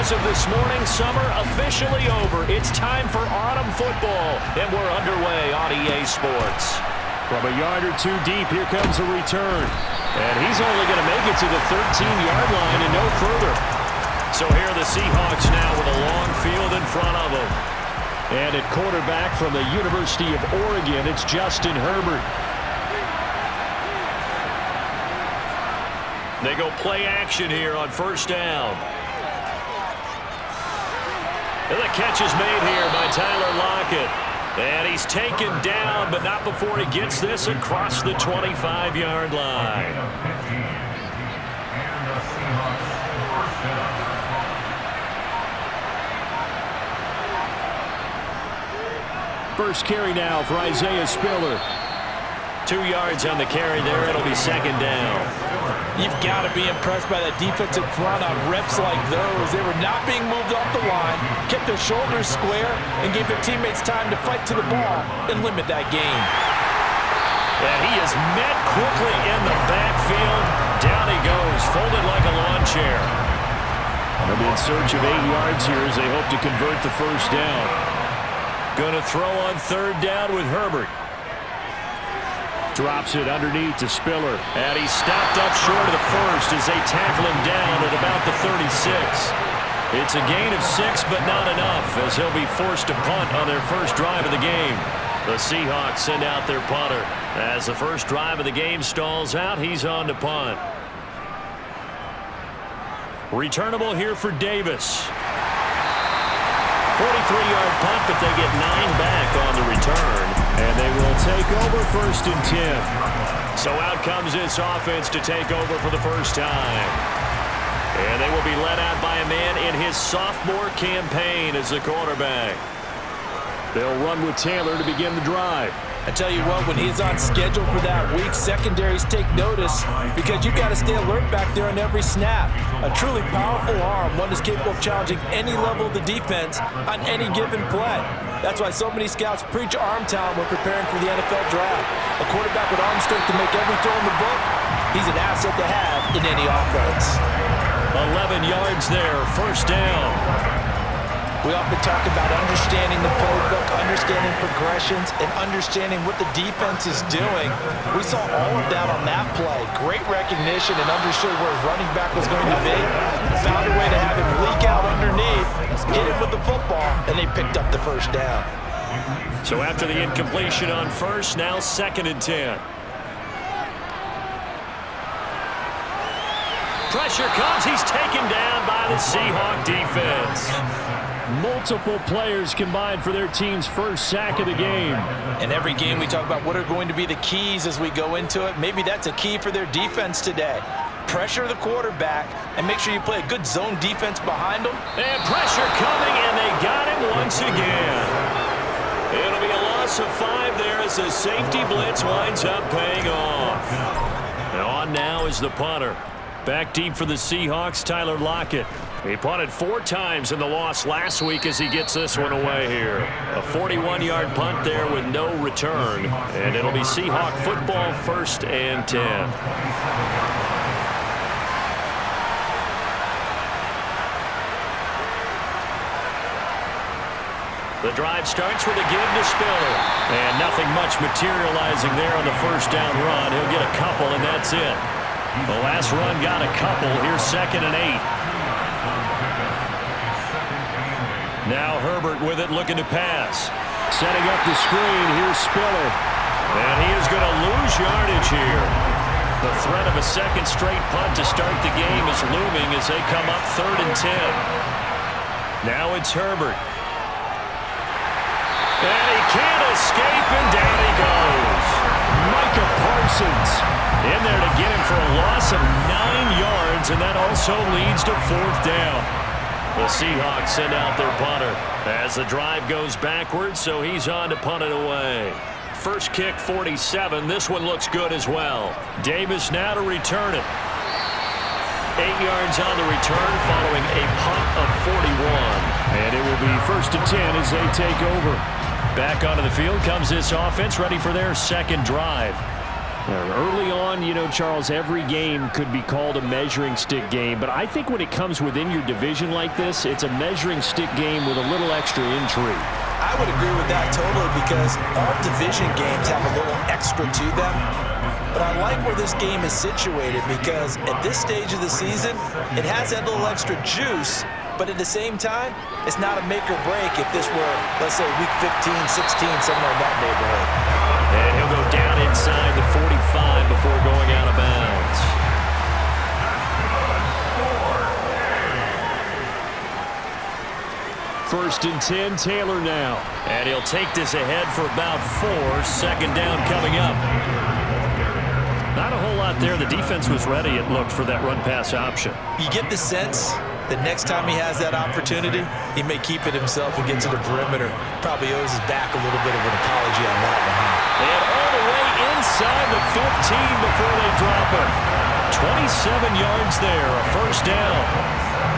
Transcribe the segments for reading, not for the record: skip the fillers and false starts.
As of this morning, summer officially over. It's time for autumn football, and we're underway on EA Sports. From a yard or two deep, here comes a return. And he's only going to make it to the 13-yard line and no further. So here are the Seahawks now with a long field in front of them. And at quarterback from the University of Oregon, it's Justin Herbert. They go play action here on first down. And the catch is made here by Tyler Lockett. And he's taken down, but not before he gets this across the 25-yard line. First carry now for Isaiah Spiller. 2 yards on the carry there. It'll be second down. You've got to be impressed by that defensive front on reps like those. They were not being moved off the line, kept their shoulders square, and gave their teammates time to fight to the ball and limit that gain. And he is met quickly in the backfield. Down he goes, folded like a lawn chair. They'll be in search of 8 yards here as they hope to convert the first down. Going to throw on third down with Herbert. Drops it underneath to Spiller. And he's stopped up short of the first as they tackle him down at about the 36. It's a gain of 6, but not enough, as he'll be forced to punt on their first drive of the game. The Seahawks send out their punter. As the first drive of the game stalls out, he's on to punt. Returnable here for Davis. 43-yard punt, but they get 9 back on the return. And they will take over first and 10. So out comes this offense to take over for the first time. And they will be led out by a man in his sophomore campaign as the quarterback. They'll run with Taylor to begin the drive. I tell you what, when he's on schedule for that week, secondaries take notice because you've got to stay alert back there on every snap. A truly powerful arm, one is capable of challenging any level of the defense on any given play. That's why so many scouts preach arm talent when preparing for the NFL draft. A quarterback with arm strength to make every throw in the book, he's an asset to have in any offense. 11 yards there, first down. We often talk about understanding the playbook, understanding progressions, and understanding what the defense is doing. We saw all of that on that play. Great recognition and understood where his running back was going to be. Found a way to have him leak out underneath, hit him with the football, and they picked up the first down. So after the incompletion on first, now second and 10. Pressure comes. He's taken down by the Seahawk defense. Multiple players combined for their team's first sack of the game. In every game we talk about what are going to be the keys as we go into it. Maybe that's a key for their defense today. Pressure the quarterback and make sure you play a good zone defense behind them. And pressure coming, and they got him once again. It'll be a loss of 5 there as the safety blitz winds up paying off. And on now is the punter. Back deep for the Seahawks, Tyler Lockett. He punted 4 times in the loss last week as he gets this one away here. A 41-yard punt there with no return. And it'll be Seahawk football first and 10. The drive starts with a give to Spiller. And nothing much materializing there on the first down run. He'll get a couple, and that's it. The last run got a couple. Here's second and 8. Now Herbert with it, looking to pass. Setting up the screen, here's Spiller. And he is going to lose yardage here. The threat of a second straight punt to start the game is looming as they come up third and 10. Now it's Herbert. And he can't escape, and down he goes. Micah Parsons in there to get him for a loss of 9 yards, and that also leads to fourth down. The Seahawks send out their punter as the drive goes backwards, so he's on to punt it away. First kick, 47. This one looks good as well. Davis now to return it. 8 yards on the return following a punt of 41. And it will be first and 10 as they take over. Back onto the field comes this offense, ready for their second drive. Early on, you know, Charles, every game could be called a measuring stick game, but I think when it comes within your division like this, it's a measuring stick game with a little extra intrigue. I would agree with that totally because all division games have a little extra to them. But I like where this game is situated because at this stage of the season, it has that little extra juice, but at the same time, it's not a make or break if this were, let's say, week 15, 16, somewhere in that neighborhood. And he'll go down inside the 45 before going out of bounds. First and 10, Taylor now. And he'll take this ahead for about 4. Second down coming up. Not a whole lot there. The defense was ready, it looked, for that run-pass option. You get the sense that next time he has that opportunity, he may keep it himself and get to the perimeter. Probably owes his back a little bit of an apology on that one. And all the way inside the 15 before they drop him. 27 yards there, a first down.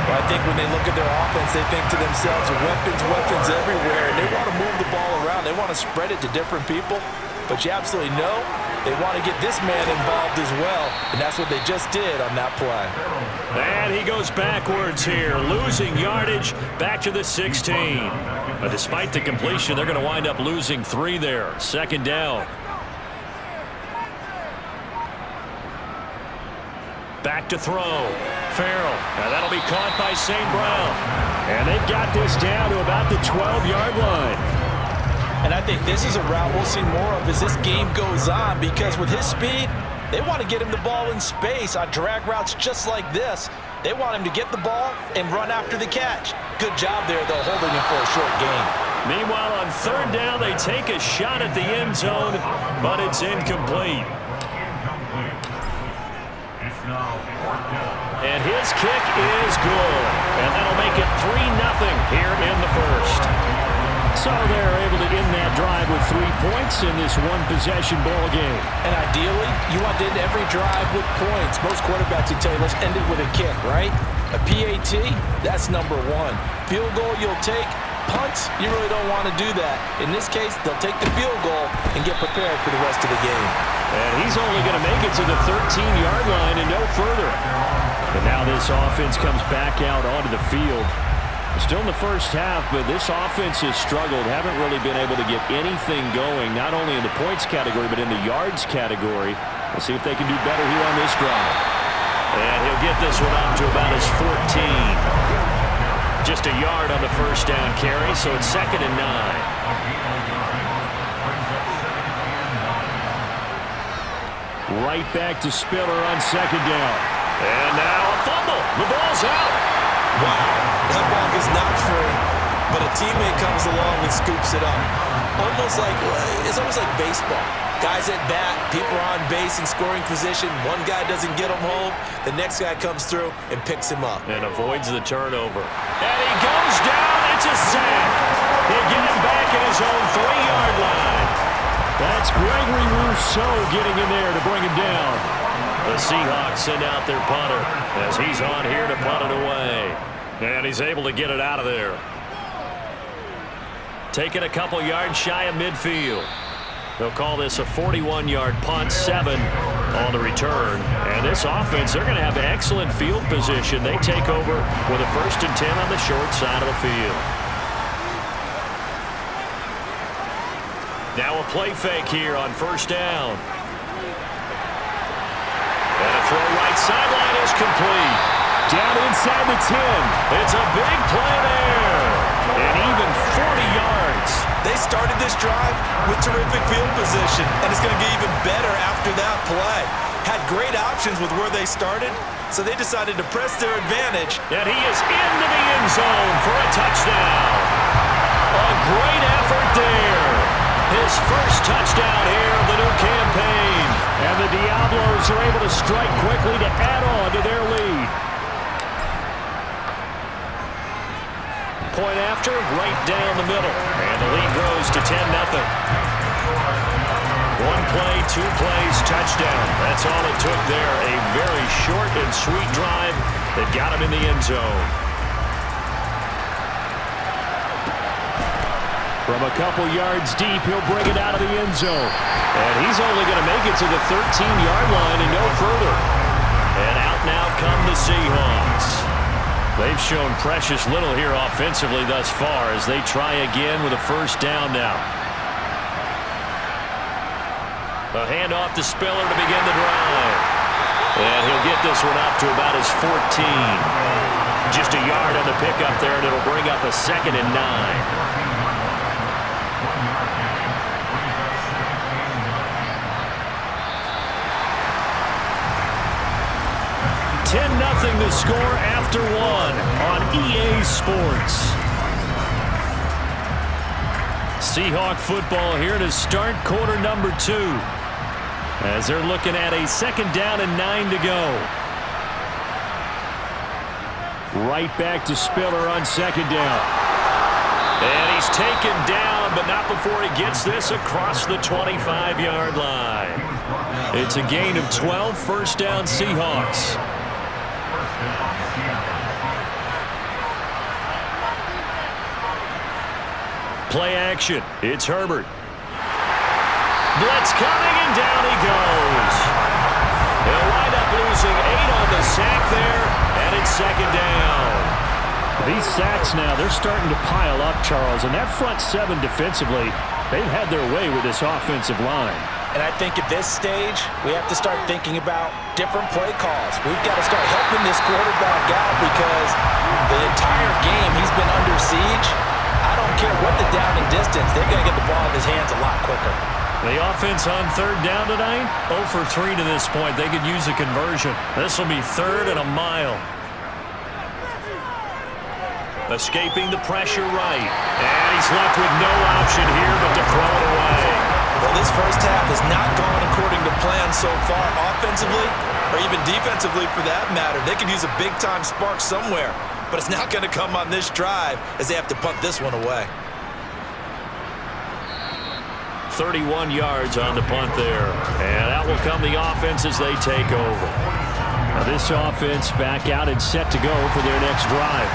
Well, I think when they look at their offense, they think to themselves, weapons everywhere, and they want to move the ball around. They want to spread it to different people, but you absolutely know they want to get this man involved as well, and that's what they just did on that play. And he goes backwards here, losing yardage back to the 16. But despite the completion, they're going to wind up losing 3 there. Second down. Back to throw. Farrell. Now that'll be caught by St. Brown. And they've got this down to about the 12-yard line. And I think this is a route we'll see more of as this game goes on because with his speed, they want to get him the ball in space on drag routes just like this. They want him to get the ball and run after the catch. Good job there, though, holding him for a short gain. Meanwhile, on third down, they take a shot at the end zone, but it's incomplete. And his kick is good. And that'll make it 3-0 here in the first. So they're able to end that drive with 3 points in this one-possession ball game. And ideally, you want to end every drive with points. Most quarterbacks would tell you, let's end it with a kick, right? A PAT, that's number 1. Field goal you'll take. Punts, you really don't want to do that. In this case, they'll take the field goal and get prepared for the rest of the game. And he's only going to make it to the 13-yard line and no further. And now this offense comes back out onto the field. Still in the first half, but this offense has struggled. Haven't really been able to get anything going, not only in the points category, but in the yards category. We'll see if they can do better here on this drive. And he'll get this one up to about his 14. Just a yard on the first down carry, so it's 2nd and 9. Right back to Spiller on 2nd down. And now a fumble. The ball's out. Wow, that ball is not free, but a teammate comes along and scoops it up. It's almost like baseball. Guys at bat, people are on base in scoring position. One guy doesn't get him home. The next guy comes through and picks him up. And avoids the turnover. And he goes down. It's a sack. They get him back at his own 3-yard line. That's Gregory Rousseau getting in there to bring him down. The Seahawks send out their punter as he's on here to punt it away. And he's able to get it out of there. Taking a couple yards shy of midfield. They'll call this a 41-yard punt, 7 on the return. And this offense, they're going to have excellent field position. They take over with a 1st and 10 on the short side of the field. Now a play fake here on first down. And a throw right sideline is complete. Down inside the 10. It's a big play there. And even 40 yards. They started this drive with terrific field position, and it's going to get even better after that play. Had great options with where they started, so they decided to press their advantage. And he is into the end zone for a touchdown. A great effort there. His first touchdown here of the new campaign. And the Diablos are able to strike quickly to add on to their lead. Point after, right down the middle. And the lead grows to 10-0. 1 play, 2 plays, touchdown. That's all it took there. A very short and sweet drive that got him in the end zone. From a couple yards deep, he'll bring it out of the end zone. And he's only going to make it to the 13-yard line and no further. And out now come the Seahawks. They've shown precious little here offensively thus far as they try again with a first down now. A handoff to Spiller to begin the drive. And he'll get this one up to about his 14. Just a yard on the pickup there, and it'll bring up a 2nd and 9. 10-0 the score after 1 on EA Sports. Seahawk football here to start quarter number 2. As they're looking at a 2nd down and 9 to go. Right back to Spiller on 2nd down. And he's taken down, but not before he gets this across the 25-yard line. It's a gain of 12, first down Seahawks. Play action. It's Herbert. Blitz coming, and down he goes. They'll wind up losing 8 on the sack there, and it's 2nd down. These sacks now, they're starting to pile up, Charles, and that front 7 defensively, they've had their way with this offensive line. And I think at this stage, we have to start thinking about different play calls. We've got to start helping this quarterback out because the entire game he's been under siege. I don't care what the down and distance, they're going to get the ball in his hands a lot quicker. The offense on 3rd down tonight, 0 for 3 to this point. They could use a conversion. This will be 3rd and a mile. Escaping the pressure right. And he's left with no option here but to throw it away. Well, this first half has not gone according to plan so far offensively or even defensively for that matter. They could use a big-time spark somewhere, but it's not going to come on this drive as they have to punt this one away. 31 yards on the punt there. And out will come the offense as they take over. Now this offense back out and set to go for their next drive.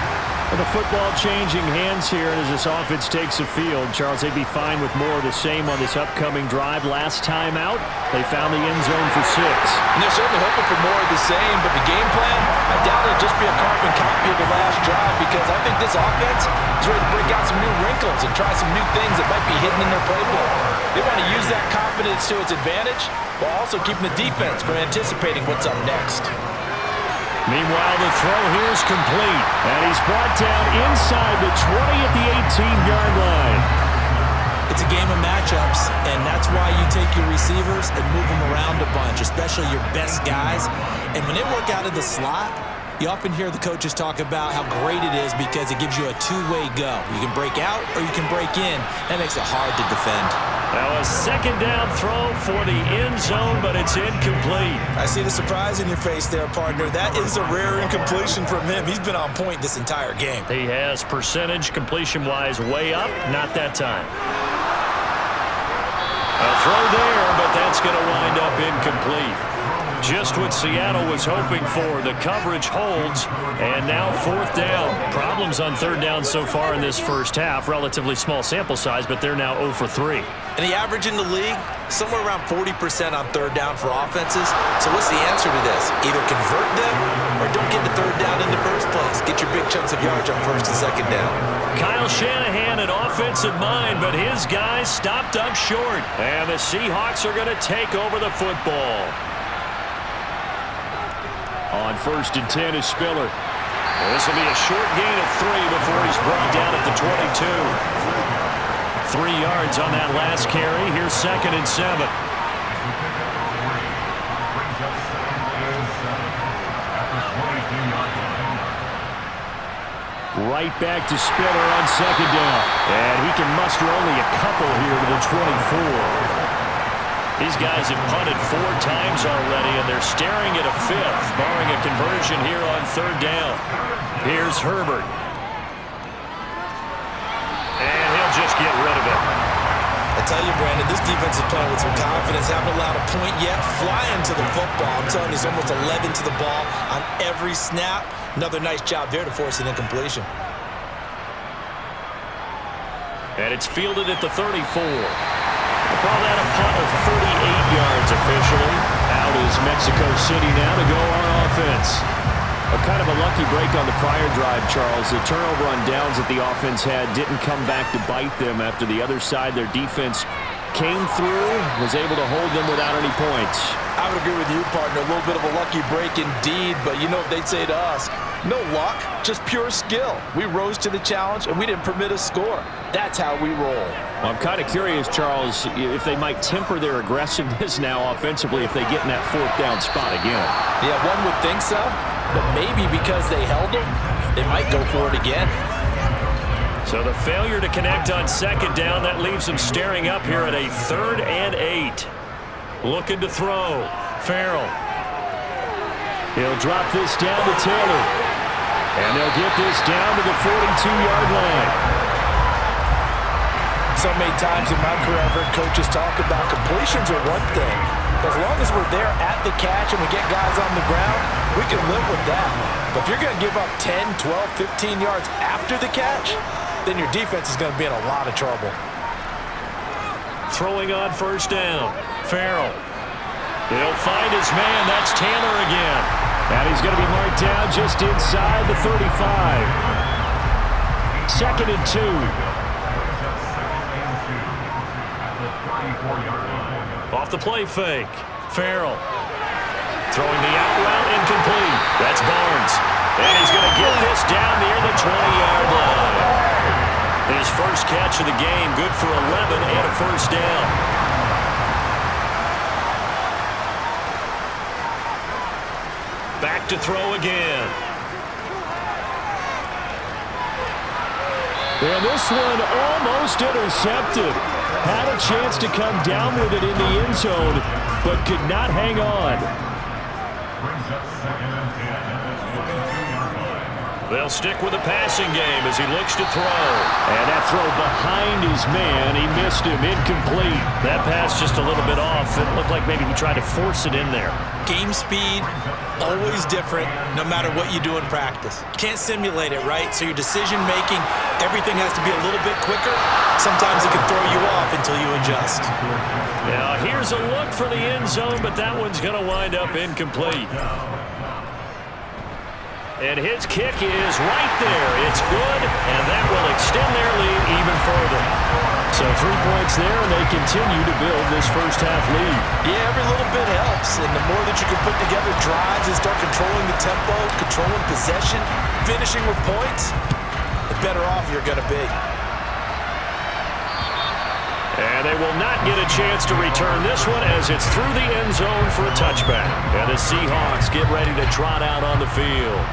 With the football changing hands here, and as this offense takes the field, Charles, they'd be fine with more of the same on this upcoming drive. Last time out, they found the end zone for 6. And they're certainly hoping for more of the same, but the game plan, I doubt it'll just be a carbon copy of the last drive because I think this offense is ready to break out some new wrinkles and try some new things that might be hidden in their playbook. They want to use that confidence to its advantage while also keeping the defense from anticipating what's up next. Meanwhile, the throw here is complete. And he's brought down inside the 20 at the 18-yard line. It's a game of matchups, and that's why you take your receivers and move them around a bunch, especially your best guys. And when they work out of the slot, you often hear the coaches talk about how great it is because it gives you a two-way go. You can break out or you can break in. That makes it hard to defend. Now a 2nd down throw for the end zone, but it's incomplete. I see the surprise in your face there, partner. That is a rare incompletion from him. He's been on point this entire game. He has percentage completion-wise way up. Not that time. A throw there, but that's going to wind up incomplete. Just what Seattle was hoping for. The coverage holds, and now 4th down. Problems on 3rd down so far in this first half. Relatively small sample size, but they're now 0 for 3. And the average in the league, somewhere around 40% on 3rd down for offenses. So what's the answer to this? Either convert them or don't get the 3rd down in the first place. Get your big chunks of yards on 1st and 2nd down. Kyle Shanahan, an offensive mind, but his guys stopped up short. And the Seahawks are going to take over the football. On 1st and 10 is Spiller. This will be a short gain of 3 before he's brought down at the 22. 3 yards on that last carry. Here's 2nd and 7. Right back to Spiller on 2nd down. And he can muster only a couple here to the 24. These guys have punted 4 times already, and they're staring at a 5th, barring a conversion here on 3rd down. Here's Herbert. And he'll just get rid of it. I tell you, Brandon, this defense is playing with some confidence. Haven't allowed a point yet. Flying to the football. I'm telling you, there's almost 11 to the ball on every snap. Another nice job there to force an incompletion. And it's fielded at the 34. We'll call that a punt of 38 yards officially. Out is Mexico City now to go on offense. A kind of a lucky break on the prior drive, Charles. The turnover on downs that the offense had didn't come back to bite them after the other side. Their defense came through, was able to hold them without any points. I would agree with you, partner. A little bit of a lucky break indeed, but you know what they'd say to us? No luck, just pure skill. We rose to the challenge, and we didn't permit a score. That's how we roll. Well, I'm kind of curious, Charles, if they might temper their aggressiveness now offensively if they get in that fourth down spot again. Yeah, one would think so, but maybe because they held them, they might go for it again. So the failure to connect on second down, that leaves them staring up here at a 3rd and 8. Looking to throw. Farrell. He'll drop this down to Taylor. And they'll get this down to the 42-yard line. So many times in my career, I've heard coaches talk about completions are one thing. As long as we're there at the catch and we get guys on the ground, we can live with that. But if you're going to give up 10, 12, 15 yards after the catch, then your defense is going to be in a lot of trouble. Throwing on first down. Farrell. He'll find his man. That's Taylor again. And he's going to be marked down just inside the 35. 2nd and 2. Off the play fake. Farrell. Throwing the out route incomplete. That's Barnes. And he's going to get this down near the 20-yard line. His first catch of the game, good for 11 and a first down. Back to throw again. And this one almost intercepted. Had a chance to come down with it in the end zone, but could not hang on. They'll stick with the passing game as he looks to throw. And that throw behind his man, he missed him, incomplete. That pass just a little bit off. It looked like maybe he tried to force it in there. Game speed, always different, no matter what you do in practice. Can't simulate it, right? So your decision-making, everything has to be a little bit quicker. Sometimes it can throw you off until you adjust. Now, here's a look for the end zone, but that one's going to wind up incomplete. And his kick is right there. It's good, and that will extend their lead even further. So 3 points there, and they continue to build this first half lead. Yeah, every little bit helps, and the more that you can put together drives and start controlling the tempo, controlling possession, finishing with points, the better off you're going to be. And they will not get a chance to return this one as it's through the end zone for a touchback. And the Seahawks get ready to trot out on the field.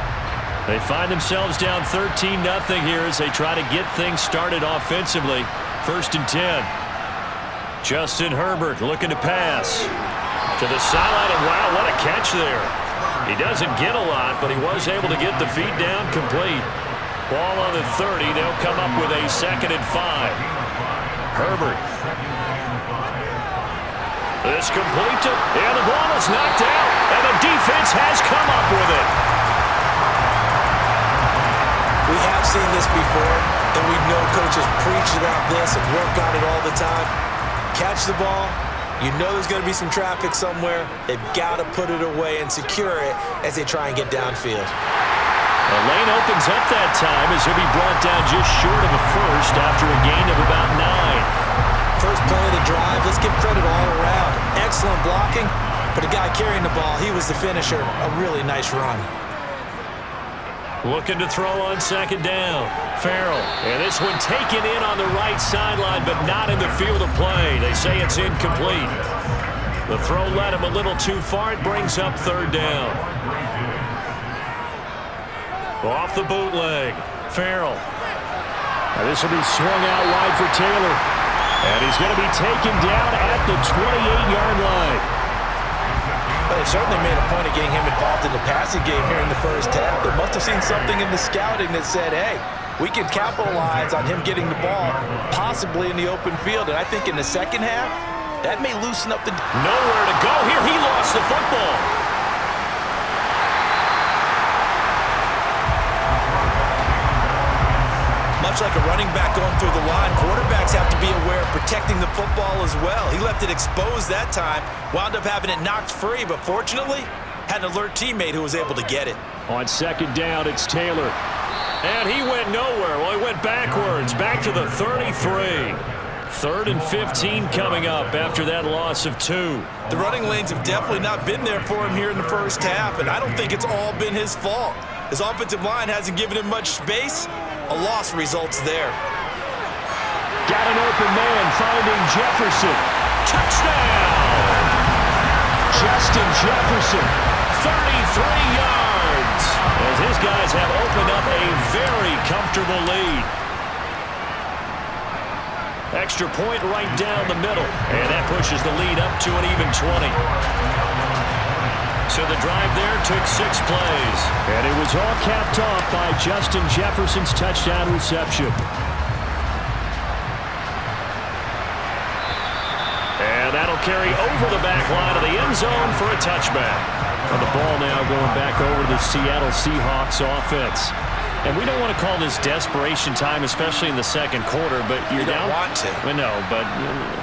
They find themselves down 13-0 here as they try to get things started offensively. 1st and 10. Justin Herbert looking to pass to the sideline, and wow, what a catch there. He doesn't get a lot, but he was able to get the feet down complete. Ball on the 30. They'll come up with a 2nd and 5. Herbert. This complete to, and the ball is knocked out, and the defense has come up with it. We have seen this before, and we know coaches preach about this and work on it all the time. Catch the ball. You know there's going to be some traffic somewhere. They've got to put it away and secure it as they try and get downfield. The lane opens up that time as he'll be brought down just short of a first after a gain of about 9. First play of the drive, let's give credit all around. Excellent blocking, but the guy carrying the ball, he was the finisher. A really nice run. Looking to throw on 2nd down. Farrell. And this one taken in on the right sideline, but not in the field of play. They say it's incomplete. The throw led him a little too far. It brings up 3rd down. Off the bootleg. Farrell. Now this will be swung out wide for Taylor. And he's going to be taken down at the 28-yard line. But they certainly made a point of getting him involved in the passing game here in the first half. They must have seen something in the scouting that said, hey, we can capitalize on him getting the ball, possibly in the open field. And I think in the second half, that may loosen up the... Nowhere to go here. He lost the football. Much much like a running back going through the line, quarterbacks have to be aware of protecting the football as well. He left it exposed that time, wound up having it knocked free, but fortunately, had an alert teammate who was able to get it. On second down, it's Taylor. And he went nowhere. Well, he went backwards, back to the 33. 3rd and 15 coming up after that loss of 2. The running lanes have definitely not been there for him here in the first half, and I don't think it's all been his fault. His offensive line hasn't given him much space. A loss results there. Got an open man, finding Jefferson. Touchdown! Justin Jefferson. 33 yards. As his guys have opened up a very comfortable lead. Extra point right down the middle. And that pushes the lead up to an even 20. So the drive there took 6 plays. And it was all capped off by Justin Jefferson's touchdown reception. And that'll carry over the back line of the end zone for a touchback. And the ball now going back over to the Seattle Seahawks offense. And we don't want to call this desperation time, especially in the second quarter, but you're down. You don't want to. Well, no, but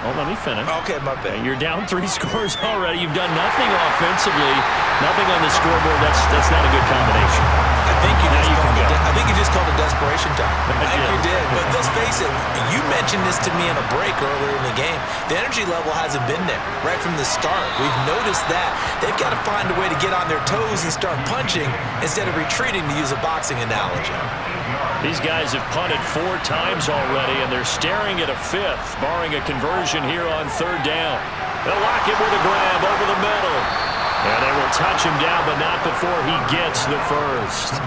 hold on, let me finish. Okay, my bad. You're down 3 scores already. You've done nothing offensively, nothing on the scoreboard. That's not a good combination. I think you just called it desperation time. I think you did. But let's face it, you mentioned this to me in a break earlier in the game. The energy level hasn't been there right from the start. We've noticed that. They've got to find a way to get on their toes and start punching instead of retreating, to use a boxing analogy. These guys have punted 4 times already, and they're staring at a 5th, barring a conversion here on 3rd down. They'll lock it with a grab over the middle. And they will touch him down, but not before he gets the first.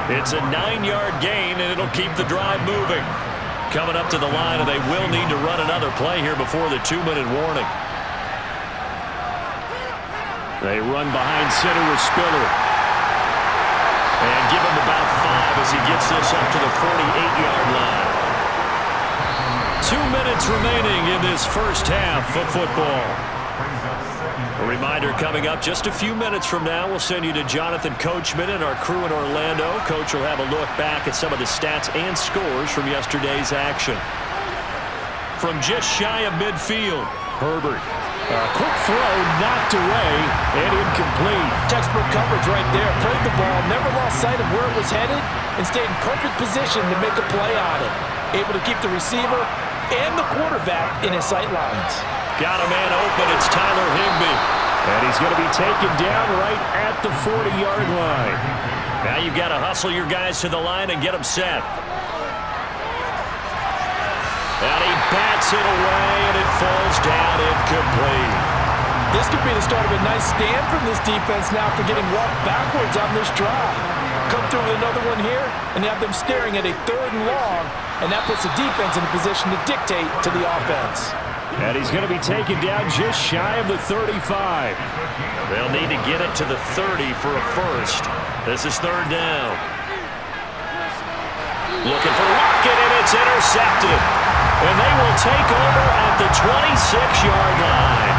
It's a 9-yard gain, and it'll keep the drive moving. Coming up to the line, and they will need to run another play here before the 2-minute warning. They run behind center with Spiller. And give him about 5 as he gets this up to the 48-yard line. 2 minutes remaining in this first half of football. A reminder coming up just a few minutes from now, we'll send you to Jonathan Coachman and our crew in Orlando. Coach will have a look back at some of the stats and scores from yesterday's action. From just shy of midfield, Herbert. A quick throw knocked away and incomplete. Textbook coverage right there. Played the ball, never lost sight of where it was headed, and stayed in perfect position to make a play on it. Able to keep the receiver and the quarterback in his sight lines. Got a man open. It's Tyler Higbee. And he's going to be taken down right at the 40-yard line. Now you've got to hustle your guys to the line and get them set. And he bats it away, and it falls down incomplete. This could be the start of a nice stand from this defense now after getting walked backwards on this drive. Come through with another one here, and have them staring at a 3rd and long, and that puts the defense in a position to dictate to the offense. And he's going to be taken down just shy of the 35. They'll need to get it to the 30 for a first. This is 3rd down. Looking for Lockett, and it's intercepted. And they will take over at the 26-yard line.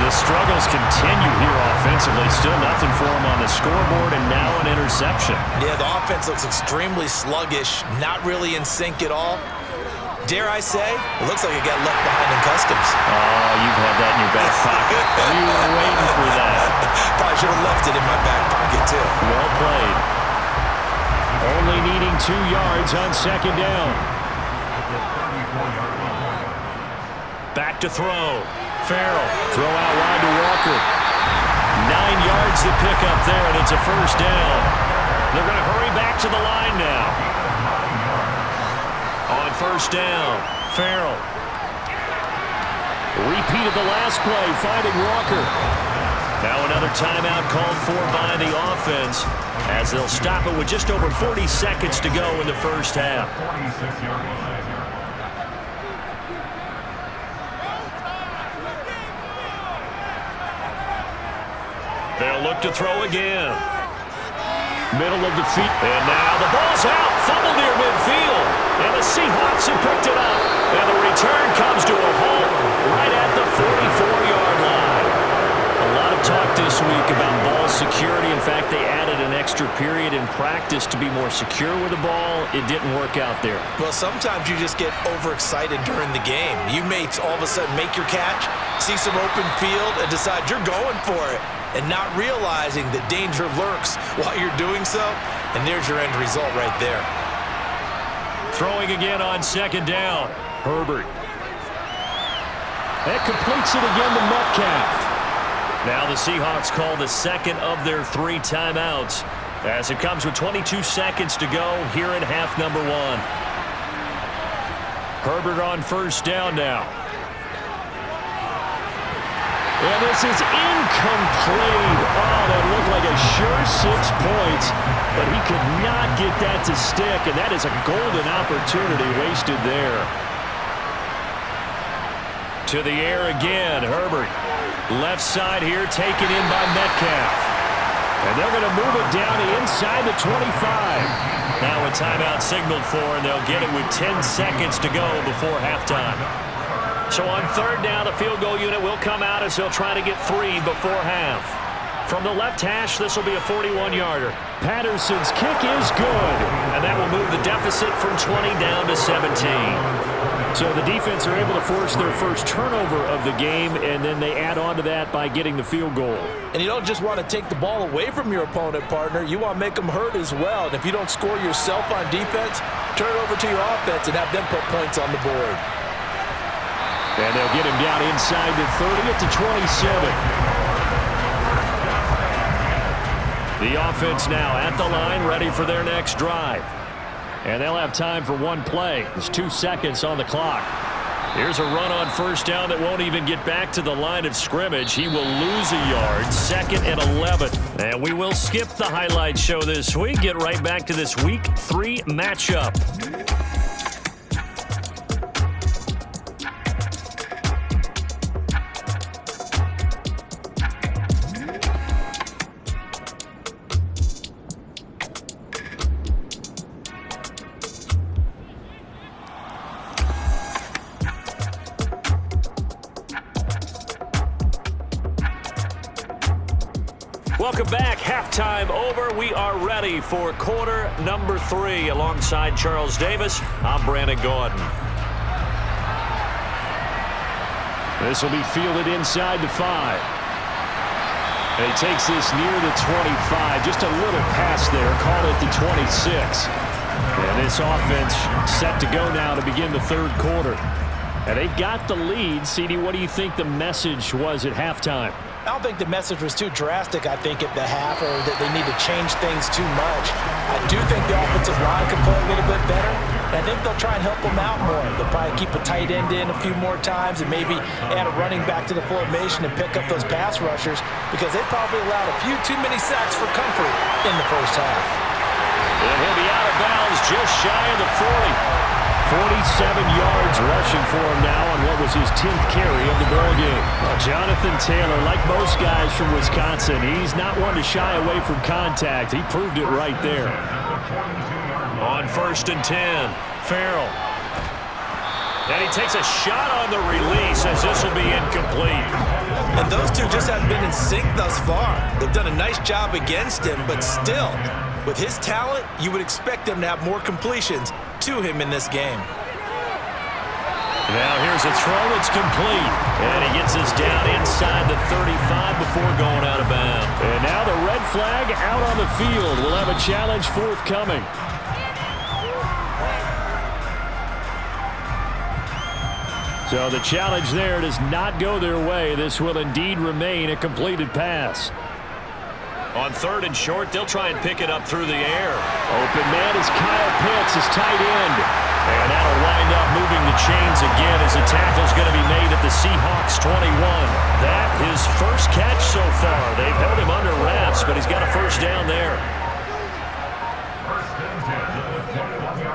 The struggles continue here offensively. Still nothing for them on the scoreboard, and now an interception. Yeah, the offense looks extremely sluggish, not really in sync at all. Dare I say, it looks like it got left behind in customs. Oh, you've had that in your back pocket. You were waiting for that. Probably should have left it in my back pocket, too. Well played. Only needing 2 yards on 2nd down. Back to throw. Farrell. Throw out wide to Walker. 9 yards to pick up there, and it's a first down. They're going to hurry back to the line now. On 1st down, Farrell. Repeat of the last play, finding Walker. Now another timeout called for by the offense as they'll stop it with just over 40 seconds to go in the first half. They'll look to throw again. Middle of the field. And now the ball's out. Fumble near midfield. And the Seahawks have picked it up. And the return comes to a halt right at the 44-yard line. A lot of talk this week about ball security. In fact, they added an extra period in practice to be more secure with the ball. It didn't work out there. Well, sometimes you just get overexcited during the game. You may all of a sudden make your catch, see some open field, and decide you're going for it, and not realizing that danger lurks while you're doing so, and there's your end result right there. Throwing again on second down. Herbert. That completes it again to Metcalf. Now the Seahawks call the second of their 3 timeouts as it comes with 22 seconds to go here in half number 1. Herbert on first down now. And this is incomplete. Oh, that looked like a sure 6 points, but he could not get that to stick, and that is a golden opportunity wasted there. To the air again, Herbert. Left side here taken in by Metcalf. And they're going to move it down to inside the 25. Now a timeout signaled for, and they'll get it with 10 seconds to go before halftime. So on third down, the field goal unit will come out as they'll try to get 3 before half. From the left hash, this will be a 41-yarder. Patterson's kick is good. And that will move the deficit from 20 down to 17. So the defense are able to force their first turnover of the game, and then they add on to that by getting the field goal. And you don't just want to take the ball away from your opponent, partner. You want to make them hurt as well. And if you don't score yourself on defense, turn it over to your offense and have them put points on the board. And they'll get him down inside the 30 at the 27. The offense now at the line, ready for their next drive. And they'll have time for 1 play. There's 2 seconds on the clock. Here's a run on first down that won't even get back to the line of scrimmage. He will lose a yard, 2nd and 11. And we will skip the highlight show this week. Get right back to this Week 3 matchup. Welcome back. Halftime over. We are ready for quarter number 3. Alongside Charles Davis, I'm Brandon Gaudin. This will be fielded inside the 5. And he takes this near the 25. Just a little pass there. Call it the 26. And this offense set to go now to begin the third quarter. And they've got the lead. CD, what do you think the message was at halftime? I don't think the message was too drastic, I think, at the half, or that they need to change things too much. I do think the offensive line can play a little bit better, and I think they'll try and help them out more. They'll probably keep a tight end in a few more times and maybe add a running back to the formation and pick up those pass rushers, because they probably allowed a few too many sacks for comfort in the first half. And he'll be out of bounds just shy of the 40. 47 yards rushing for him now on what was his 10th carry of the ballgame. Well, Jonathan Taylor, like most guys from Wisconsin, he's not one to shy away from contact. He proved it right there. On 1st and 10, Farrell. And he takes a shot on the release as this will be incomplete. And those two just haven't been in sync thus far. They've done a nice job against him, but still, with his talent, you would expect them to have more completions to him in this game. Now here's a throw that's complete. And he gets us down inside the 35 before going out of bounds. And now the red flag out on the field. We'll have a challenge forthcoming. So the challenge there does not go their way. This will indeed remain a completed pass. On 3rd and short, they'll try and pick it up through the air. Open man is Kyle Pitts, his tight end. And that'll wind up moving the chains again as the tackle's going to be made at the Seahawks 21. That his first catch so far. They've held him under wraps, but he's got a first down there.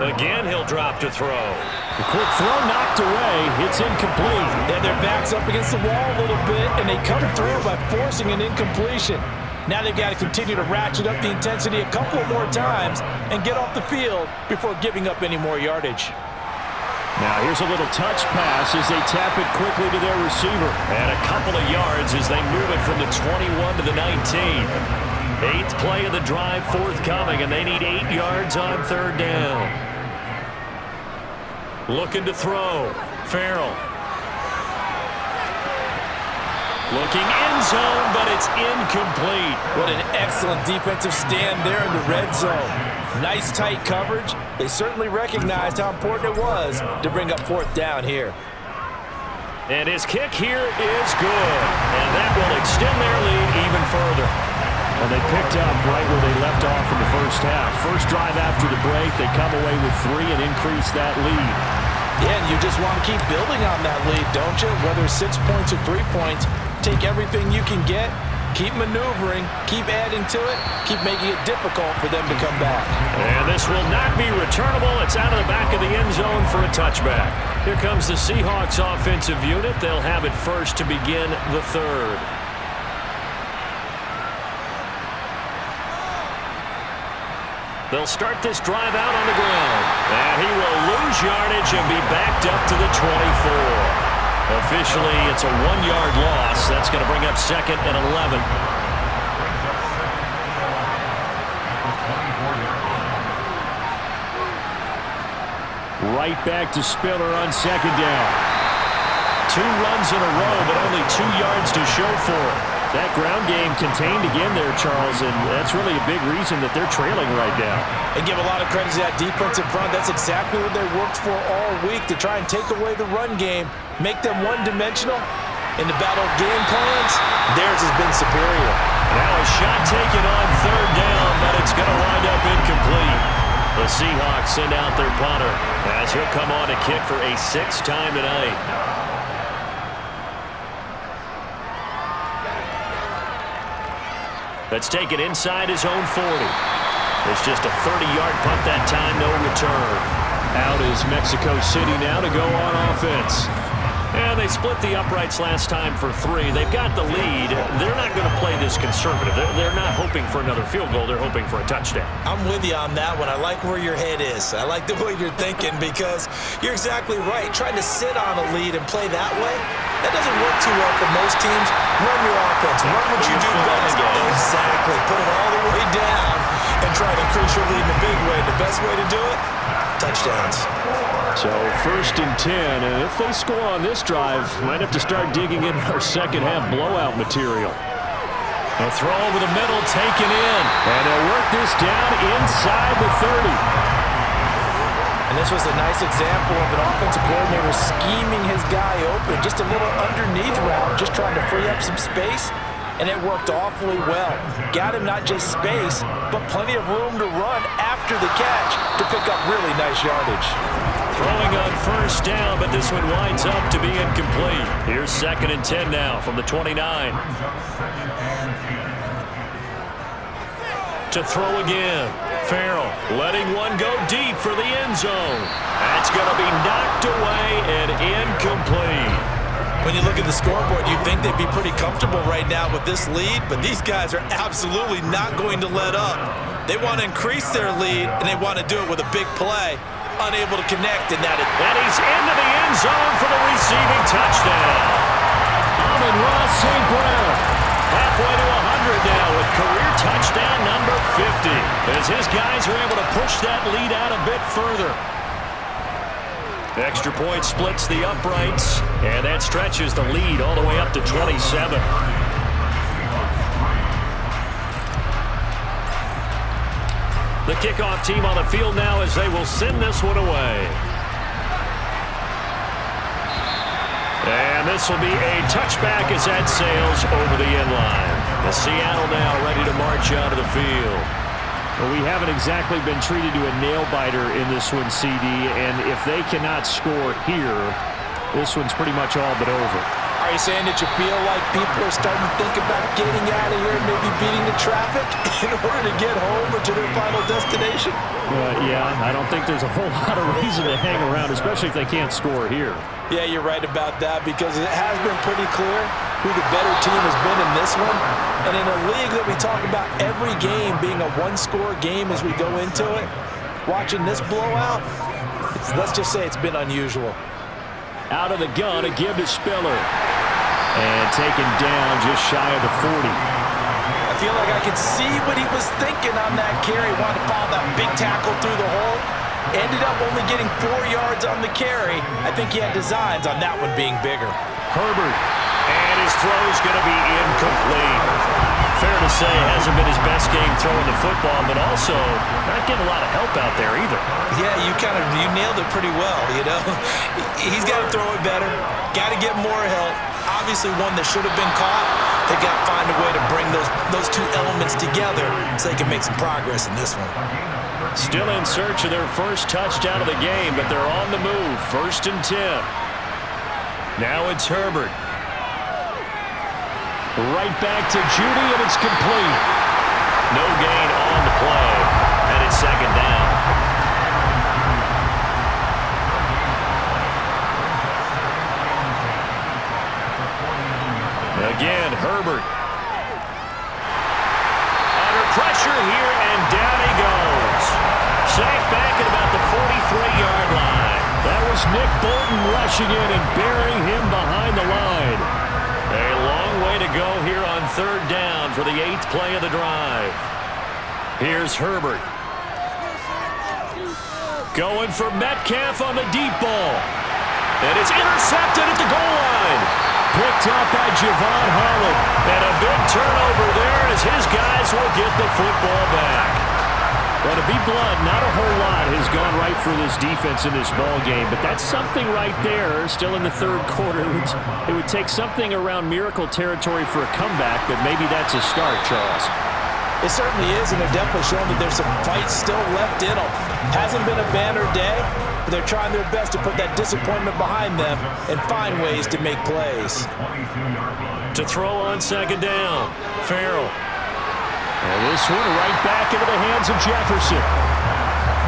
Again, he'll drop to throw. The quick throw knocked away. It's incomplete. And their back's up against the wall a little bit, and they come through by forcing an incompletion. Now they've got to continue to ratchet up the intensity a couple more times and get off the field before giving up any more yardage. Now here's a little touch pass as they tap it quickly to their receiver. And a couple of yards as they move it from the 21 to the 19. Eighth play of the drive forthcoming, and they need 8 yards on third down. Looking to throw. Farrell. Looking end zone, but it's incomplete. What an excellent defensive stand there in the red zone. Nice tight coverage. They certainly recognized how important it was to bring up fourth down here. And his kick here is good. And that will extend their lead even further. Well, they picked up right where they left off in the first half. First drive after the break, they come away with 3 and increase that lead. Yeah, and you just want to keep building on that lead, don't you? Whether it's 6 points or 3 points, take everything you can get, keep maneuvering, keep adding to it, keep making it difficult for them to come back. And this will not be returnable. It's out of the back of the end zone for a touchback. Here comes the Seahawks offensive unit. They'll have it first to begin the third. They'll start this drive out on the ground. And he will lose yardage and be backed up to the 24. Officially, it's a 1-yard loss. That's going to bring up second and 11. Right back to Spiller on second down. 2 runs in a row, but only 2 yards to show for it. That ground game contained again there, Charles, and that's really a big reason that they're trailing right now. And give a lot of credit to that defensive front. That's exactly what they worked for all week, to try and take away the run game, make them one-dimensional. In the battle of game plans, theirs has been superior. Now a shot taken on third down, but it's going to wind up incomplete. The Seahawks send out their punter as he'll come on to kick for a 6th time tonight. That's taken inside his own 40. It's just a 30-yard punt that time, no return. Out is Mexico City now to go on offense. And they split the uprights last time for 3. They've got the lead. They're not going to play this conservative. They're not hoping for another field goal. They're hoping for a touchdown. I'm with you on that one. I like where your head is. I like the way you're thinking, because you're exactly right. Trying to sit on a lead and play that way, that doesn't work too well for most teams. Run your offense. Run what you do best. Exactly. Put it all the way down and try to increase your lead in a big way. The best way to do it, touchdowns. So 1st and 10, and if they score on this drive, might have to start digging in our second half blowout material. A throw over the middle, taken in. And they'll work this down inside the 30. And this was a nice example of an offensive coordinator scheming his guy open. Just a little underneath route, just trying to free up some space. And it worked awfully well. Got him not just space, but plenty of room to run after the catch to pick up really nice yardage. Throwing on first down, but this one winds up to be incomplete. Here's 2nd and 10 now from the 29. To throw again. Farrell letting one go deep for the end zone. That's going to be knocked away and incomplete. When you look at the scoreboard, you'd think they'd be pretty comfortable right now with this lead, but these guys are absolutely not going to let up. They want to increase their lead, and they want to do it with a big play. Unable to connect, and that is... And he's into the end zone for the receiving touchdown. Amon-Ra St. Brown. Halfway to 100 now with career touchdown number 50. As his guys are able to push that lead out a bit further. Extra point splits the uprights, and that stretches the lead all the way up to 27. The kickoff team on the field now as they will send this one away. And this will be a touchback as that sails over the end line. The Seattle now ready to march out of the field. Well, we haven't exactly been treated to a nail-biter in this one, CD, and if they cannot score here, this one's pretty much all but over. Are you saying that you feel like people are starting to think about getting out of here and maybe beating the traffic in order to get home or to their final destination? Yeah, I don't think there's a whole lot of reason to hang around, especially if they can't score here. Yeah, you're right about that, because it has been pretty clear who the better team has been in this one. And in a league that we talk about every game being a one-score game as we go into it, watching this blowout, let's just say it's been unusual. Out of the gun, a give to Spiller. And taken down just shy of the 40. I feel like I could see what he was thinking on that carry. Wanted to follow that big tackle through the hole. Ended up only getting 4 yards on the carry. I think he had designs on that one being bigger. Herbert. And his throw is going to be incomplete. Fair to say, hasn't been his best game throwing the football, but also not getting a lot of help out there either. Yeah, you nailed it pretty well, you know. He's got to throw it better. Got to get more help. Obviously one that should have been caught. They got to find a way to bring those two elements together so they can make some progress in this one. Still in search of their first touchdown of the game, but they're on the move. 1st and 10. Now it's Herbert. Right back to Judy, and it's complete. No gain on the play, and it's 2nd down. Again, Herbert. Under pressure here, and down he goes. Sacked back at about the 43-yard line. That was Nick Bolton rushing in and burying him behind the line. A long way to go here on 3rd down for the 8th play of the drive. Here's Herbert. Going for Metcalf on the deep ball. And it's intercepted at the goal line. Picked up by Javon Holland. And a big turnover there as his guys will get the football back. Well, to be blunt, not a whole lot has gone right for this defense in this ball game, but that's something right there. Still in the 3rd quarter. It would take something around miracle territory for a comeback, but maybe that's a start, Charles. It certainly is, and they're definitely showing that there's some fight still left in them. Hasn't been a banner day, but they're trying their best to put that disappointment behind them and find ways to make plays. To throw on 2nd down, Farrell. And this one right back into the hands of Jefferson.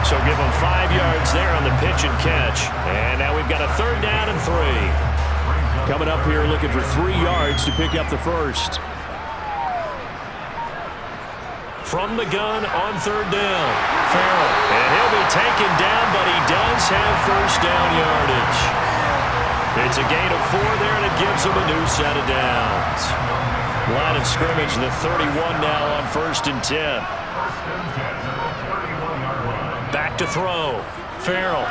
So give him 5 yards there on the pitch and catch. And now we've got a 3rd down and 3. Coming up here looking for 3 yards to pick up the first. From the gun on 3rd down, Farrell. And he'll be taken down, but he does have 1st down yardage. It's a gain of 4 there, and it gives him a new set of downs. Line of scrimmage, the 31 now on 1st and 10. Back to throw. Farrell.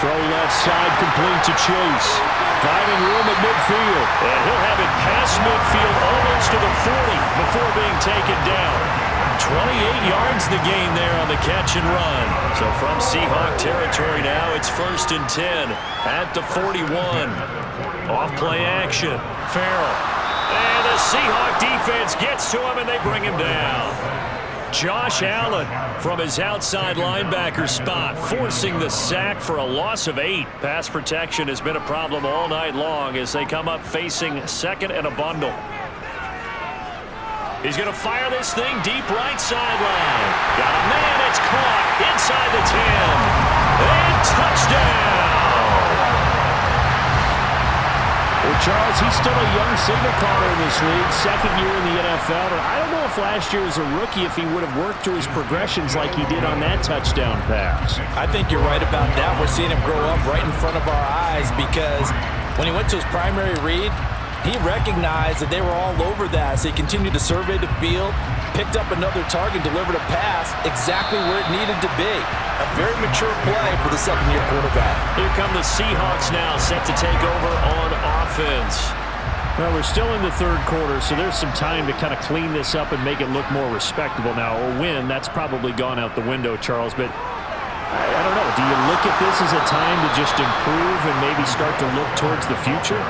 Throw left side, complete to Chase. Finding room at midfield. And he'll have it past midfield almost to the 40 before being taken down. 28 yards the gain there on the catch and run. So from Seahawk territory now, it's 1st and 10 at the 41. Off play action. Farrell. And the Seahawk defense gets to him, and they bring him down. Josh Allen from his outside linebacker spot, forcing the sack for a loss of 8. Pass protection has been a problem all night long as they come up facing 2nd and a bundle. He's going to fire this thing deep right sideline. Got a man, it's caught inside the 10. And touchdown! Well, Charles, he's still a young signal caller in this league, 2nd year in the NFL. And I don't know if last year as a rookie if he would have worked through his progressions like he did on that touchdown pass. I think you're right about that. We're seeing him grow up right in front of our eyes because when he went to his primary read, he recognized that they were all over that, so he continued to survey the field, picked up another target, delivered a pass exactly where it needed to be. A very mature play for the 2nd-year quarterback. Here come the Seahawks now, set to take over on offense. Well, we're still in the 3rd quarter, so there's some time to kind of clean this up and make it look more respectable. Now, a win, that's probably gone out the window, Charles, but I don't know. Do you look at this as a time to just improve and maybe start to look towards the future?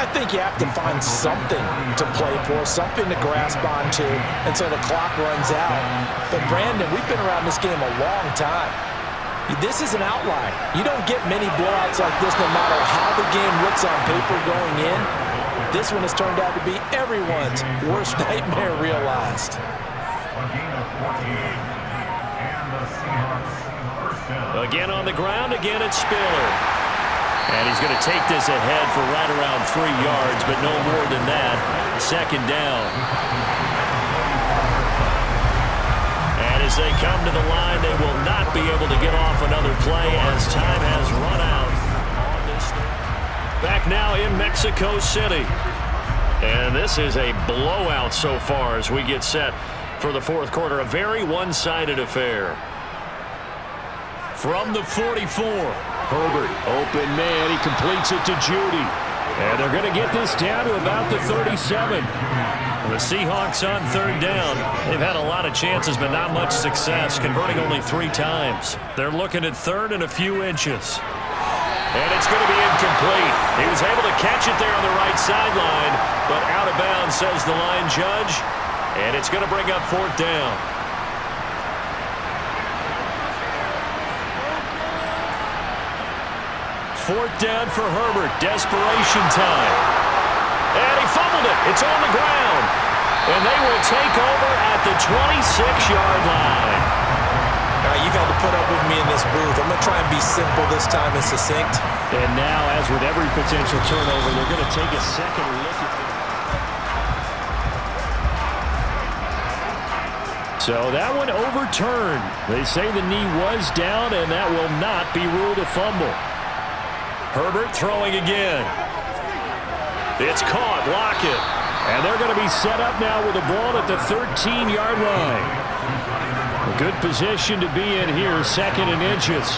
I think you have to find something to play for, something to grasp onto until the clock runs out. But, Brandon, we've been around this game a long time. This is an outlier. You don't get many blowouts like this no matter how the game looks on paper going in. This one has turned out to be everyone's worst nightmare realized. Again on the ground, again it's Spiller. And he's going to take this ahead for right around 3 yards, but no more than that. 2nd down. And as they come to the line, they will not be able to get off another play as time has run out. Back now in Mexico City. And this is a blowout so far as we get set for the fourth quarter. A very one-sided affair. From the 44, Herbert, open man. He completes it to Judy. And they're going to get this down to about the 37. The Seahawks on third down. They've had a lot of chances, but not much success, converting only 3 times. They're looking at third and a few inches. And it's going to be incomplete. He was able to catch it there on the right sideline, but out of bounds, says the line judge. And it's going to bring up fourth down. Fourth down for Herbert. Desperation time. And he fumbled it. It's on the ground. And they will take over at the 26-yard line. All right, you've had to put up with me in this booth. I'm going to try and be simple this time and succinct. And now, as with every potential turnover, they're going to take a second look at this. So that one overturned. They say the knee was down, and that will not be ruled a fumble. Herbert throwing again. It's caught. Lockett. And they're going to be set up now with the ball at the 13-yard line. A good position to be in here, second and inches.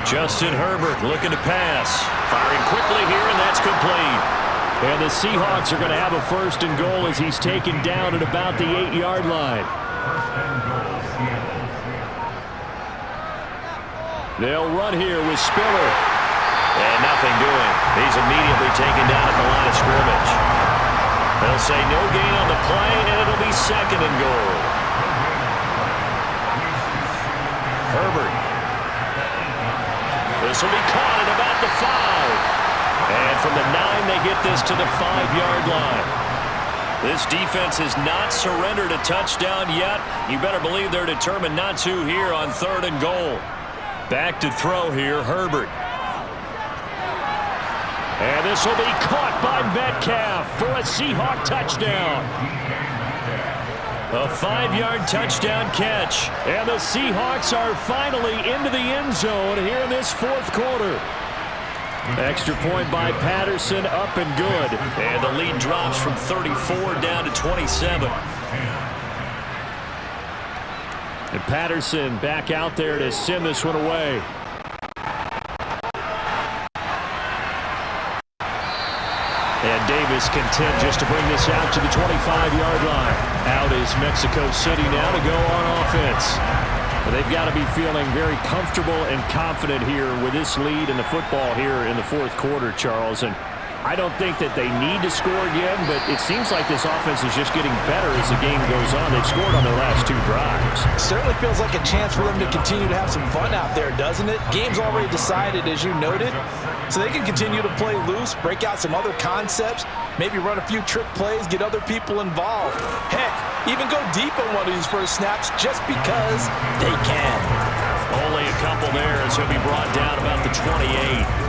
Justin Herbert looking to pass. Firing quickly here, and that's complete. And the Seahawks are going to have a first and goal as he's taken down at about the 8-yard line. They'll run here with Spiller. And nothing doing. He's immediately taken down at the line of scrimmage. They'll say no gain on the play, and it'll be second and goal. Herbert. This will be caught at about the 5. And from the 9, they get this to the 5-yard line. This defense has not surrendered a touchdown yet. You better believe they're determined not to here on third and goal. Back to throw here, Herbert. And this will be caught by Metcalf for a Seahawk touchdown. A 5-yard touchdown catch. And the Seahawks are finally into the end zone here in this fourth quarter. Extra point by Patterson, up and good. And the lead drops from 34 down to 27. And Patterson back out there to send this one away. And Davis content just to bring this out to the 25-yard line. Out is Mexico City now to go on offense. But they've got to be feeling very comfortable and confident here with this lead in the football here in the fourth quarter, Charles. And I don't think that they need to score again, but it seems like this offense is just getting better as the game goes on. They've scored on their last 2 drives. Certainly feels like a chance for them to continue to have some fun out there, doesn't it? Game's already decided, as you noted, so they can continue to play loose, break out some other concepts, maybe run a few trick plays, get other people involved. Heck, even go deep on one of these first snaps just because they can. Only a couple there as he'll be brought down about the 28.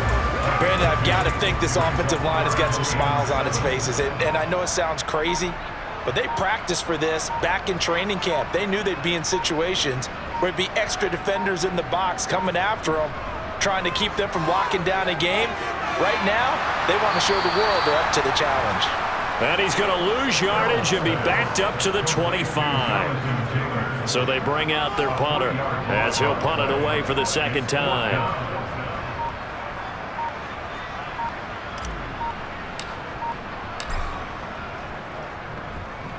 Brandon, I've got to think this offensive line has got some smiles on its faces. And I know it sounds crazy, but they practiced for this back in training camp. They knew they'd be in situations where it'd be extra defenders in the box coming after them, trying to keep them from locking down a game. Right now, they want to show the world they're up to the challenge. And he's going to lose yardage and be backed up to the 25. So they bring out their punter as he'll punt it away for the second time.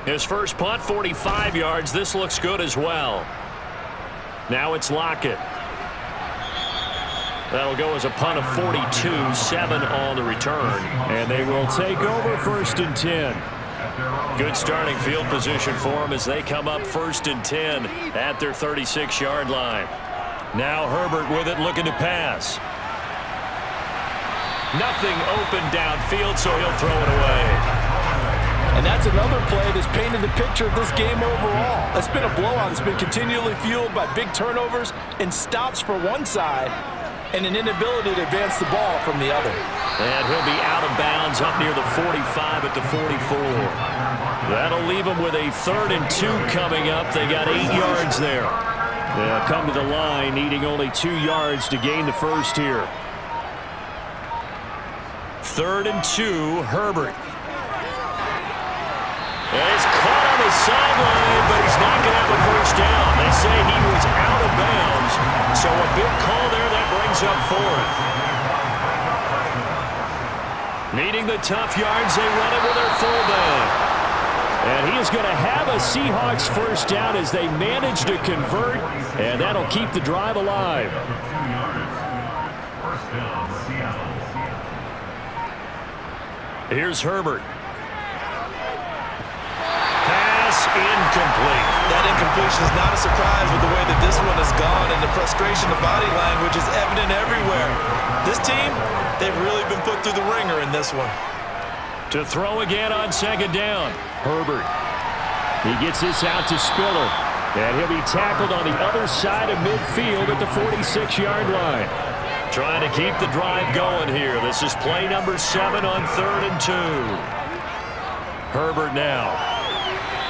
His first punt, 45 yards. This looks good as well. Now it's Lockett. That'll go as a punt of 42, 7 on the return. And they will take over first and 10. Good starting field position for them as they come up first and 10 at their 36-yard line. Now Herbert with it, looking to pass. Nothing open downfield, so he'll throw it away. And that's another play that's painted the picture of this game overall. It's been a blowout. It's been continually fueled by big turnovers and stops for one side and an inability to advance the ball from the other. And he'll be out of bounds up near the 45 at the 44. That'll leave him with a 3rd and 2 coming up. They got 8 yards there. They'll come to the line, needing only 2 yards to gain the first here. 3rd and 2, Herbert. And he's caught on the sideline, but he's not going to have a first down. They say he was out of bounds, so a big call there that brings up 4th. Needing the tough yards, they run it with their fullback. And he is going to have a Seahawks first down as they manage to convert, and that'll keep the drive alive. Here's Herbert. Incomplete. That incompletion is not a surprise with the way that this one has gone, and the frustration, the body language is evident everywhere. This team, they've really been put through the ringer in this one. To throw again on 2nd down. Herbert. He gets this out to Spiller, and he'll be tackled on the other side of midfield at the 46-yard line. Trying to keep the drive going here. This is play number 7 on 3rd and 2. Herbert now.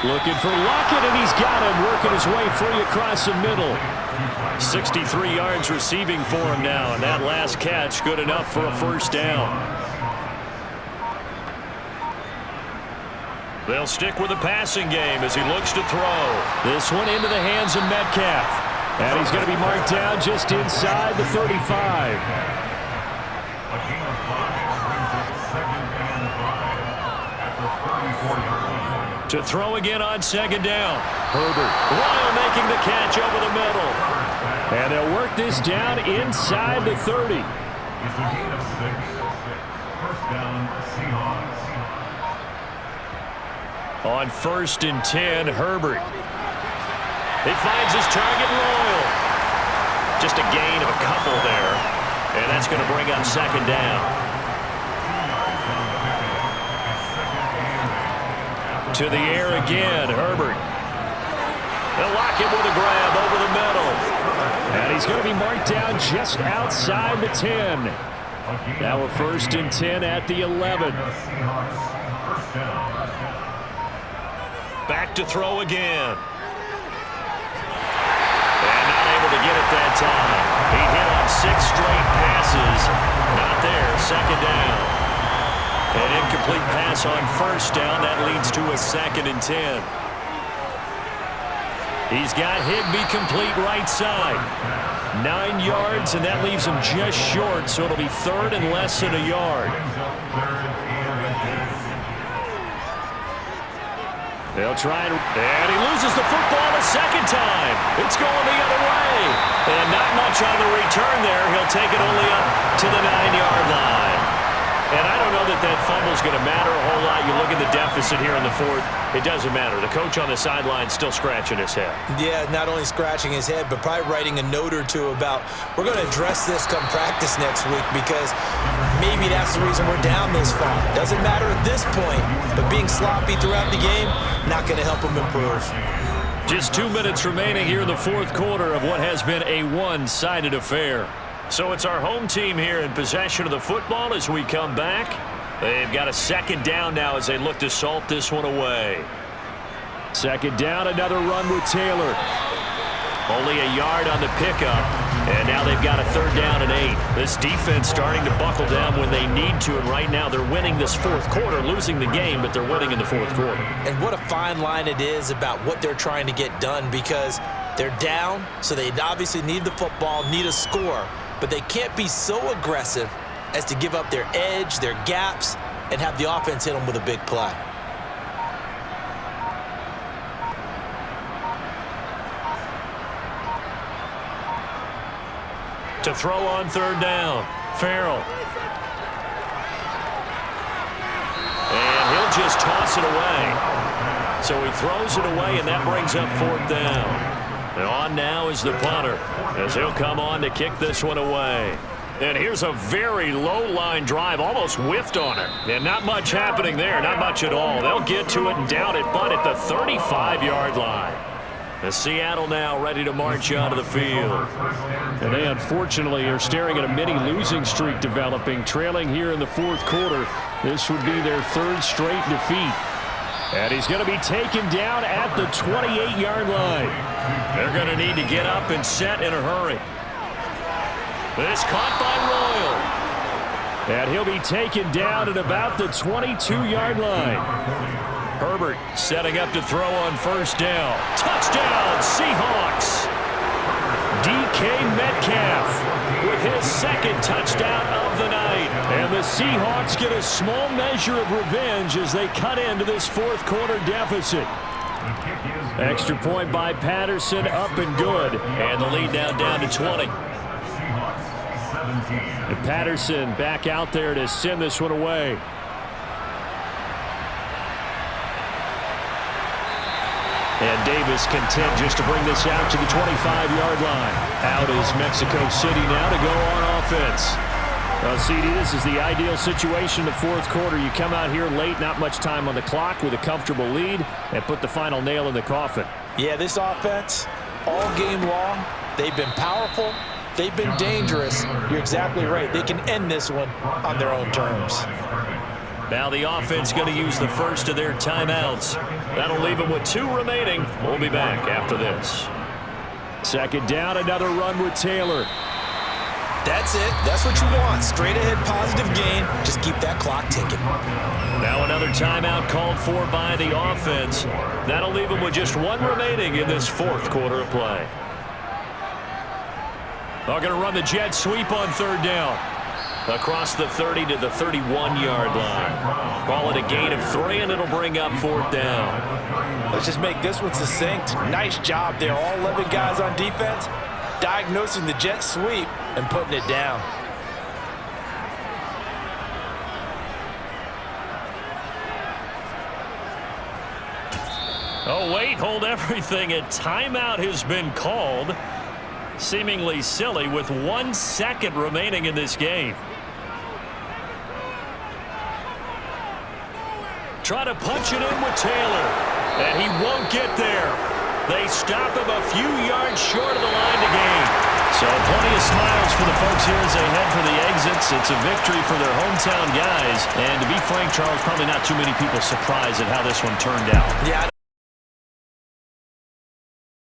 Looking for Lockett, and he's got him, working his way free across the middle. 63 yards receiving for him now, and that last catch good enough for a first down. They'll stick with the passing game as he looks to throw. This one into the hands of Metcalf. And he's going to be marked down just inside the 35. To throw again on 2nd down. Herbert. Lyle making the catch over the middle. And they'll work this down inside the 30. On 1st and 10, Herbert. He finds his target, Royal. Just a gain of a couple there. And that's going to bring up 2nd down. To the air again, Herbert. They'll lock him with a grab over the middle. And he's going to be marked down just outside the 10. Now a 1st and 10 at the 11. Back to throw again. And not able to get it that time. He hit on 6 straight passes. Not there, 2nd down. An incomplete pass on 1st down. That leads to a 2nd and 10. He's got Higbee complete right side. 9 yards, and that leaves him just short, so it'll be 3rd and less than a yard. They'll try and he loses the football a 2nd time. It's going the other way. And not much on the return there. He'll take it only up to the 9-yard line. And I don't know that that fumble's going to matter a whole lot. You look at the deficit here in the 4th, it doesn't matter. The coach on the sideline still scratching his head. Yeah, not only scratching his head, but probably writing a note or two about, we're going to address this come practice next week, because maybe that's the reason we're down this far. Doesn't matter at this point, but being sloppy throughout the game, not going to help him improve. Just 2 minutes remaining here in the 4th quarter of what has been a one-sided affair. So it's our home team here in possession of the football as we come back. They've got a 2nd down now as they look to salt this one away. 2nd down, another run with Taylor. Only a yard on the pickup, and now they've got a 3rd down and 8. This defense starting to buckle down when they need to, and right now they're winning this 4th quarter, losing the game, but they're winning in the 4th quarter. And what a fine line it is about what they're trying to get done, because they're down, so they obviously need the football, need a score, but they can't be so aggressive as to give up their edge, their gaps, and have the offense hit them with a big play. To throw on 3rd down, Farrell. And he'll just toss it away. So he throws it away, and that brings up 4th down. And on now is the punter, as he'll come on to kick this one away. And here's a very low-line drive, almost whiffed on it. And not much happening there, not much at all. They'll get to it and down it, but at the 35-yard line. And Seattle now ready to march onto the field. And they unfortunately are staring at a mini losing streak developing, trailing here in the 4th quarter. This would be their 3rd straight defeat. And he's going to be taken down at the 28-yard line. They're going to need to get up and set in a hurry. This caught by Royal. And he'll be taken down at about the 22-yard line. Herbert setting up to throw on first down. Touchdown, Seahawks. DK Metcalf with his second touchdown of the night. And the Seahawks get a small measure of revenge as they cut into this fourth quarter deficit. Extra point by Patterson, up and good. And the lead now down to 20. And Patterson back out there to send this one away. And Davis content just to bring this out to the 25-yard line. Out is Mexico City now to go on offense. Well, CD, this is the ideal situation in the fourth quarter. You come out here late, not much time on the clock with a comfortable lead, and put the final nail in the coffin. Yeah, this offense, all game long, they've been powerful. They've been dangerous. You're exactly right. They can end this one on their own terms. Now the offense going to use the first of their timeouts. That'll leave them with 2 remaining. We'll be back after this. Second down, another run with Taylor. That's it. That's what you want. Straight ahead positive gain. Just keep that clock ticking. Now another timeout called for by the offense. That'll leave them with just 1 remaining in this fourth quarter of play. They're going to run the jet sweep on third down. Across the 30 to the 31-yard line. Call it a gain of 3, and it'll bring up fourth down. Let's just make this one succinct. Nice job there. All 11 guys on defense diagnosing the jet sweep and putting it down. Oh, wait, hold everything. A timeout has been called. Seemingly silly with 1 second remaining in this game. Try to punch it in with Taylor, and he won't get there. They stop him a few yards short of the line to gain. So plenty of smiles for the folks here as they head for the exits. It's a victory for their hometown guys. And to be frank, Charles, probably not too many people surprised at how this one turned out. Yeah,